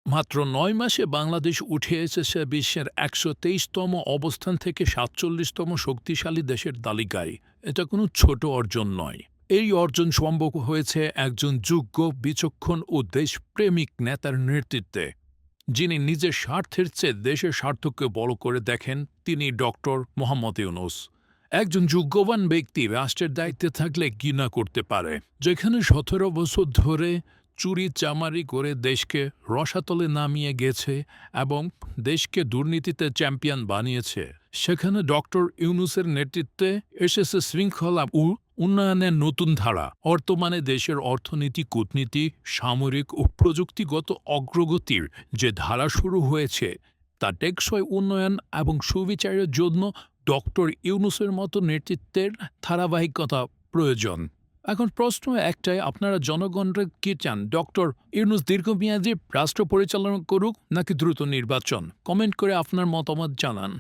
মাত্র ৯ মাসে বাংলাদেশ উঠে এসেছে বিশ্বের ১২৩তম অবস্থান থেকে ৪৭তম শক্তিশালী দেশের তালিকায়। এটা কোনো ছোট অর্জন নয়। এই অর্জন সম্ভব হয়েছে একজন যোগ্য, বিচক্ষণ ও দেশপ্রেমিক নেতার নেতৃত্বে, যিনি নিজের স্বার্থের চেয়ে দেশের স্বার্থকে বড় করে দেখেন। তিনি ডক্টর মোহাম্মদ ইউনূস। একজন যোগ্যবান ব্যক্তি রাষ্ট্রের দায়িত্বে থাকলে কি না করতে পারে। যেখানে ১৭ বছর ধরে চুরি চামারি করে দেশকে রসাতলে নামিয়ে গেছে এবং দেশকে দুর্নীতিতে চ্যাম্পিয়ন বানিয়েছে, সেখানে ডক্টর ইউনূসের নেতৃত্বে এসেছে শৃঙ্খলা ও উন্নয়নের নতুন ধারা। বর্তমানে দেশের অর্থনীতি, কূটনীতি, সামরিক ও প্রযুক্তিগত অগ্রগতির যে ধারা শুরু হয়েছে, তা টেকসই উন্নয়ন এবং সুবিচারের জন্য ডক্টর ইউনূসের মতো নেতৃত্বের ধারাবাহিকতা প্রয়োজন। এখন প্রশ্ন একটাই, আপনারা জনগণরা কি চান? ডক্টর ইউনূস দীর্ঘমেয়াদী রাষ্ট্র পরিচালনা করুক নাকি দ্রুত নির্বাচন? কমেন্ট করে আপনার মতামত জানান।